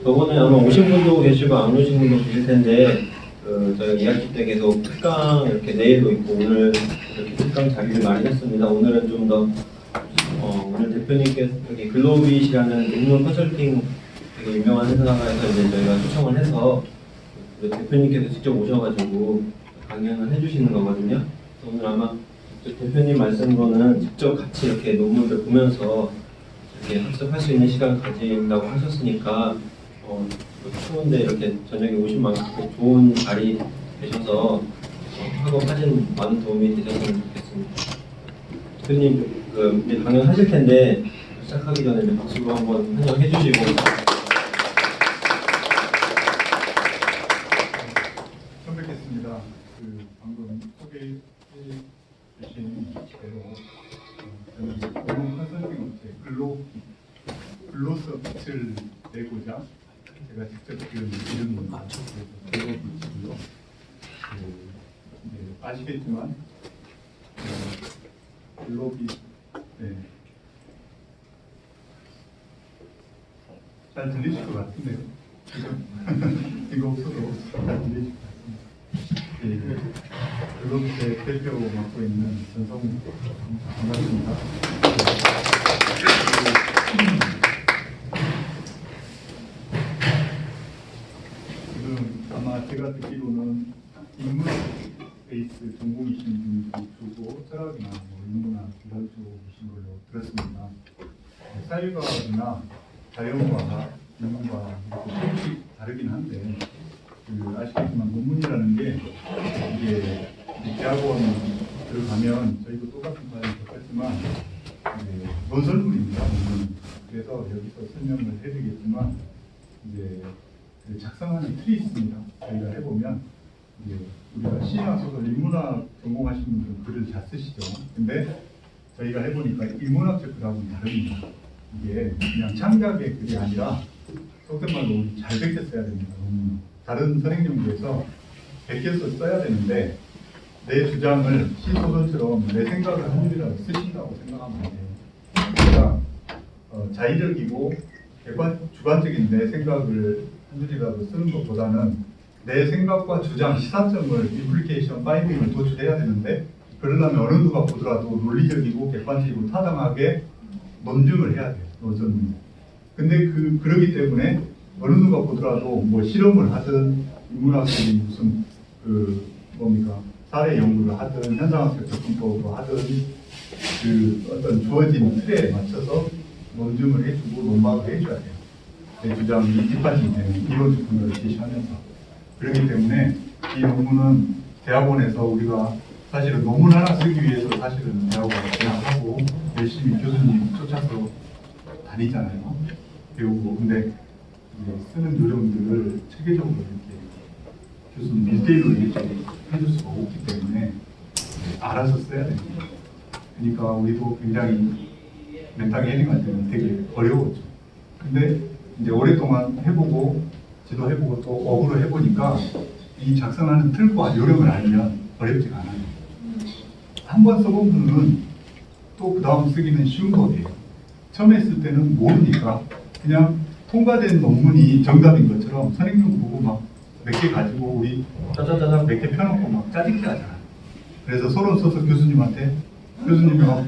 저번에 아마 오신 분도 계시고 안 오신 분도 계실 텐데 저희가 이야기 때 계속 특강 이렇게 내일도 있고 오늘 이렇게 특강 자리를 마련했습니다. 오늘은 좀 더 오늘 대표님께서 여기 글로빗이라는 인문 컨설팅 되게 유명한 회사에서 이제 저희가 초청을 해서 대표님께서 직접 오셔가지고 강연을 해주시는 거거든요. 그래서 오늘 아마 대표님 말씀으로는 직접 같이 이렇게 논문을 보면서 이렇게 학습할 수 있는 시간을 가진다고 하셨으니까 추운데 이렇게 저녁에 오신 만큼 꼭 좋은 자리 되셔서 학업하신 많은 도움이 되셨으면 좋겠습니다. 대표님 이제 강연하실 텐데 시작하기 전에 이제 박수로 한번 환영해 주시고. 처음 뵙겠습니다. 방금 소개해 주신 대로 저는 공공 컨설팅 업체 글로서빛을 내고자 제가 직접 지은 이름은 글로빛이고요. 아시겠지만 글로빛 잘 들리실 것 같은데요. 이거 없어도 잘 들리실 것 같습니다. 글로빗의 대표 맡고 있는 전성우 반갑습니다. 지금 아마 제가 듣기로는 인문 베이스 전공이신 분이 주고 철학이나 인문학 기관 쪽이신 걸로 들었습니다. 사회과학이나 자연과학, 인문과학 조금씩 다르긴 한데 아시겠지만 논문이라는 게 이게 대학원 들어가면 저희도 똑같은 과정을 겪었지만 논설문입니다. 논문. 그래서 여기서 설명을 해드리겠지만 이제 작성하는 틀이 있습니다. 저희가 해보면 이제 우리가 시나 소설, 인문학 전공하신 분들은 글을 잘 쓰시죠. 근데 저희가 해보니까 인문학적 글하고는 다릅니다. 이게 그냥 창작의 글이 아니라 속된 말로 잘 베껴 써야 됩니다. 논문. 다른 선행연구에서 베껴서 써야 되는데 내 주장을 시소설처럼 내 생각을 한 줄이라도 쓰신다고 생각하면 안 돼요. 그러니까 자의적이고 주관적인 내 생각을 한 줄이라도 쓰는 것보다는 내 생각과 주장, 시사점을 임플리케이션, 파인딩을 도출해야 되는데 그러려면 어느 누가 보더라도 논리적이고 객관적이고 타당하게 논증을 해야 돼요. 논설문. 근데 그러기 때문에 어느 누가 보더라도 뭐 실험을 하든 인문학적인 무슨 사례 연구를 하든 현상학적 접근법을 하든 어떤 주어진 틀에 맞춰서 논증을 해주고 논박을 해줘야 돼요. 내 주장이 뒷받침되는 이론적 근거를 제시하면서. 그렇기 때문에 이 논문은 대학원에서 우리가 사실은 논문 하나 쓰기 위해서 사실은 대학원에 진학하고 열심히 교수님 쫓아서 다니잖아요. 배우고. 근데 쓰는 요령들을 체계적으로 이렇게 교수님 밀대로 해줄 수가 없기 때문에 알아서 써야 됩니다. 그러니까 우리도 굉장히 멘탈 해닝할 때는 되게 어려웠죠. 근데 이제 오랫동안 해보고 지도해보고 또 업으로 해보니까 이 작성하는 틀과 요령을 알면 어렵지가 않아요. 한 번 써본 분은 또 그 다음 쓰기는 쉬운 거예요. 처음에 쓸 때는 모르니까 그냥 통과된 논문이 정답인 것처럼 선행용 보고 막 몇 개 가지고 우리 짜자자자 몇 개 펴놓고 막 짜증게 하잖아요. 그래서 서론 써서 교수님한테 교수님이 너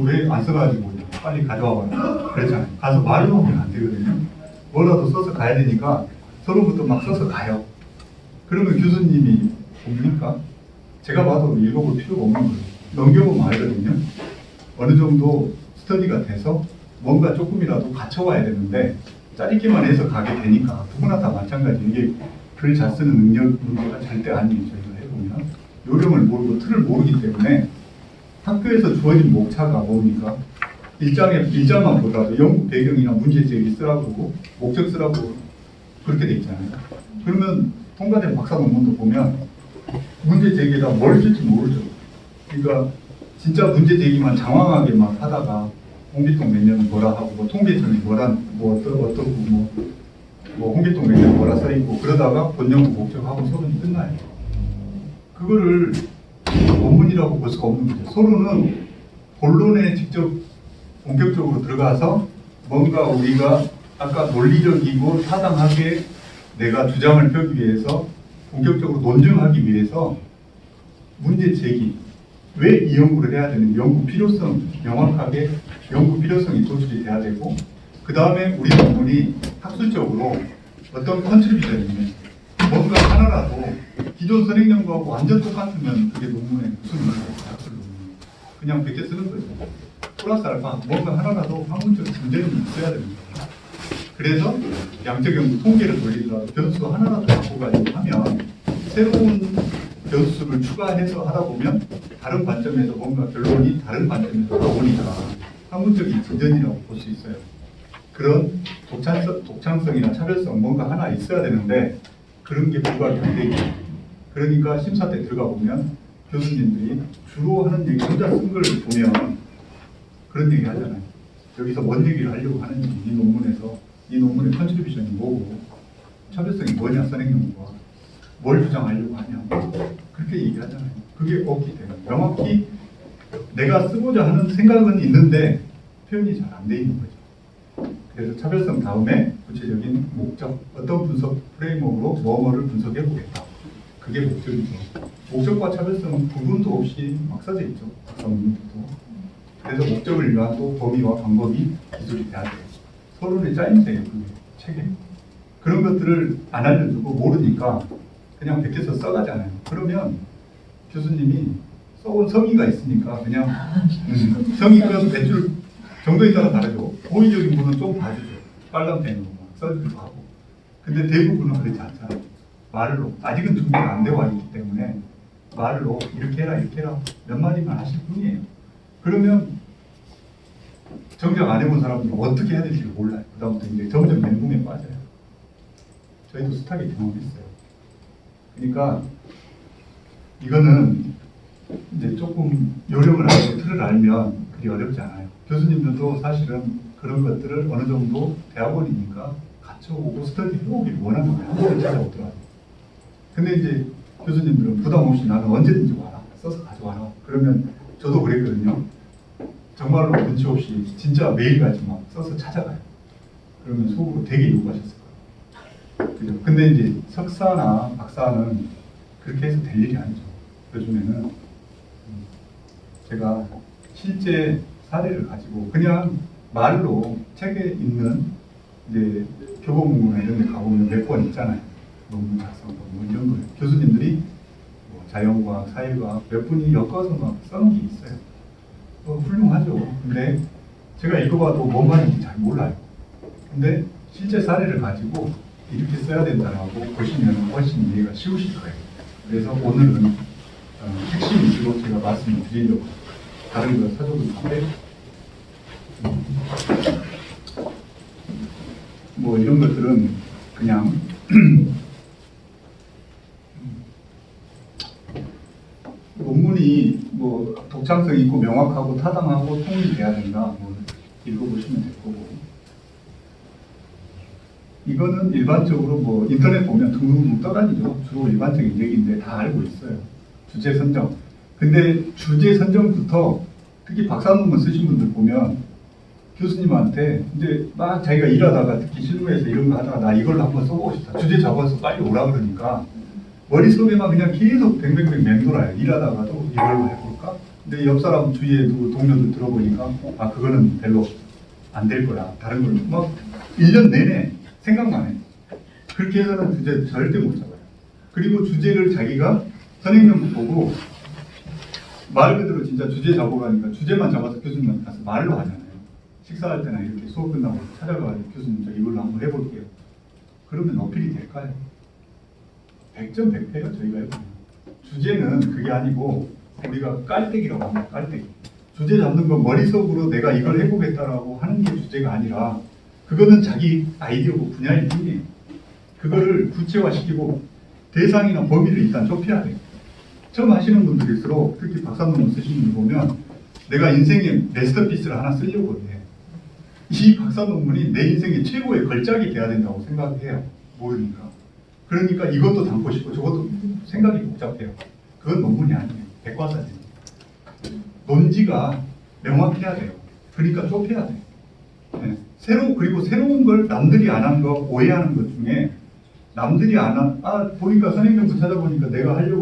왜 안 써가지고 빨리 가져와 봐라 그랬잖아요. 가서 말을 하면 안 되거든요. 뭐라도 써서 가야 되니까 서론부터 막 써서 가요. 그러면 교수님이 뭡니까? 제가 봐도 읽어볼 필요가 없는 거예요. 넘겨보면 알거든요. 어느 정도 스터디가 돼서 뭔가 조금이라도 갖춰와야 되는데 짜릿기만 해서 가게 되니까 누구나 다 마찬가지. 이게 글 잘 쓰는 능력 문제가 절대 아니에요. 저희가 해보면 요령을 모르고 틀을 모르기 때문에 학교에서 주어진 목차가 뭡니까? 일장만 보더라도 연구 배경이나 문제제기 쓰라고 그러고 목적 쓰라고 그렇게 돼 있잖아요. 그러면 통과된 박사 논문도 보면 문제제기에다 뭘 쓸지 모르죠. 그러니까 진짜 문제제기만 장황하게 막 하다가 홍길동 몇 년은 뭐라 하고 뭐 통계청이 뭐 홍길동 몇 년 뭐라 써있고 그러다가 본연구 목적하고 서론이 끝나요. 그거를 논문이라고 볼 수가 없는 거죠. 서론은 본론에 직접 본격적으로 들어가서 뭔가 우리가 아까 논리적이고 타당하게 내가 주장을 펴기 위해서 본격적으로 논증하기 위해서 문제 제기, 왜 이 연구를 해야 되는지 연구 필요성, 명확하게 연구 필요성이 도출이 돼야 되고, 그 다음에 우리 논문이 학술적으로 어떤 컨트리뷰션이 뭔가 하나라도 기존 선행 연구하고 완전 똑같으면 그게 논문에 무슨 의미가 있어요? 학술 논문. 그냥 베껴 쓰는 거죠. 플러스 알파 뭔가 하나라도 학문적 진전이 있어야 됩니다. 그래서 양적 연구 통계를 돌리더라도 변수 하나라도 갖고 가지고 하면 새로운 변수를 추가해서 하다 보면 다른 관점에서 뭔가 결론이 다른 관점에서 나오니까 학문적인 진전이라고 볼 수 있어요. 그런 독창성이나 차별성 뭔가 하나 있어야 되는데 그런 게 불가결되기. 그러니까 심사 때 들어가 보면 교수님들이 주로 하는 얘기, 혼자 쓴 걸 보면 그런 얘기 하잖아요. 여기서 뭔 얘기를 하려고 하는지, 이 논문에서 이 논문의 컨트리뷰션이 뭐고 차별성이 뭐냐, 선행연구와 뭘 주장하려고 하냐, 그렇게 얘기하잖아요. 그게 없기 때문에 명확히 내가 쓰고자 하는 생각은 있는데 표현이 잘 안 돼 있는 거죠. 그래서 차별성 다음에 구체적인 목적, 어떤 분석 프레임워크로 뭐뭐를 분석해 보겠다. 그게 목적이죠. 목적과 차별성은 구분도 없이 막 써져 있죠. 논문도. 그래서 목적을 위한 또 범위와 방법이 기술이 돼야 돼요. 서론에 짜임새예요, 그게 책에. 그런 것들을 안 알려주고 모르니까 그냥 베껴서 써가잖아요. 그러면 교수님이 써온 성의가 있으니까 그냥 성의가 몇 줄 정도에 따라 다르죠. 호의적인 분은 좀 봐주죠. 빨간 펜으로 막 써주기도 하고. 근데 대부분은 그렇지 않잖아요. 말로 아직은 준비가 안 되어 있기 때문에 말로 이렇게 해라 이렇게 해라 몇 마디만 하실 뿐이에요. 그러면 정작 안 해본 사람들은 어떻게 해야 될지 몰라요. 그다음부터 이제 점점 멘붕에 빠져요. 저희도 숱하게 경험했어요. 그러니까 이거는 이제 조금 요령을 알고 틀을 알면 그리 어렵지 않아요. 교수님들도 사실은 그런 것들을 어느 정도 대학원이니까 갖춰오고 스터디 해오기를 원하는 거예요. 학원을 찾아오더라고요. 근데 이제 교수님들은 부담 없이 나는 언제든지 와라. 써서 가져와라. 그러면 저도 그랬거든요. 정말로 눈치 없이 진짜 매일같이 막 써서 찾아가요. 그러면 속으로 되게 요구하셨을 거예요. 그죠? 근데 이제 석사나 박사는 그렇게 해서 될 일이 아니죠. 요즘에는 제가 실제 사례를 가지고 그냥 말로 책에 있는 이제 교보문고나 이런 데 가보면 몇 번 있잖아요. 논문 작성, 뭐 이런 거예요. 교수님들이 뭐 자연과학, 사회과학 몇 분이 엮어서 막 써놓은 게 있어요. 훌륭하죠. 근데 제가 읽어봐도 뭔 말인지 잘 몰라요. 근데 실제 사례를 가지고 이렇게 써야 된다라고 보시면 훨씬 이해가 쉬우실 거예요. 그래서 오늘은 핵심 위주로 제가 말씀을 드리려고 다른 거 사조도 다 빼고 뭐 이런 것들은 그냥 논문이 뭐 독창성 있고 명확하고 타당하고 통일돼야 된다. 뭐 읽어보시면 될 거고. 이거는 일반적으로 뭐 인터넷 보면 둥둥둥 떠다니죠. 주로 일반적인 얘기인데 다 알고 있어요. 주제 선정. 근데 주제 선정부터 특히 박사 논문 쓰신 분들 보면 교수님한테 이제 막 자기가 일하다가 특히 실무에서 이런 거 하다가 나 이걸 한번 써보고 싶다. 주제 적어서 빨리 오라 그러니까 머릿속에만 그냥 계속 뱅뱅뱅 맴돌아요. 일하다가도 이걸로 해볼까? 근데 옆 사람 주위에도 동료들 들어보니까 아 그거는 별로 안 될 거야. 다른 걸로 막 1년 내내 생각만 해. 그렇게 해서는 주제 절대 못 잡아요. 그리고 주제를 자기가 선행연구 보고 말 그대로 진짜 주제 잡아가니까 주제만 잡아서 교수님한테 가서 말로 하잖아요. 식사할 때나 이렇게 수업 끝나고 찾아가서 교수님 저 이걸로 한번 해볼게요. 그러면 어필이 될까요? 100점 100패요 저희가 해보면. 주제는 그게 아니고 우리가 깔때기라고 합니다. 깔때기. 주제 잡는 건 머릿속으로 내가 이걸 해보겠다라고 하는 게 주제가 아니라 그거는 자기 아이디어고 분야일 뿐이에요. 그거를 구체화시키고 대상이나 범위를 일단 좁혀야 돼요. 처음 하시는 분들일수록 특히 박사 논문 쓰시는 분 보면 내가 인생의 마스터피스를 하나 쓰려고 해. 이 박사 논문이 내 인생의 최고의 걸작이 돼야 된다고 생각해요. 모르니까. 그러니까 이것도 담고 싶고 저것도 생각이 복잡해요. 그건 논문이 아니에요. 백과사전이에요. 논지가 명확해야 돼요. 그러니까 좁혀야 돼요. 네. 그리고 새로운 걸 남들이 안 한 거 오해하는 것 중에 남들이 안 한, 보니까 선행정부 찾아보니까 내가 하려고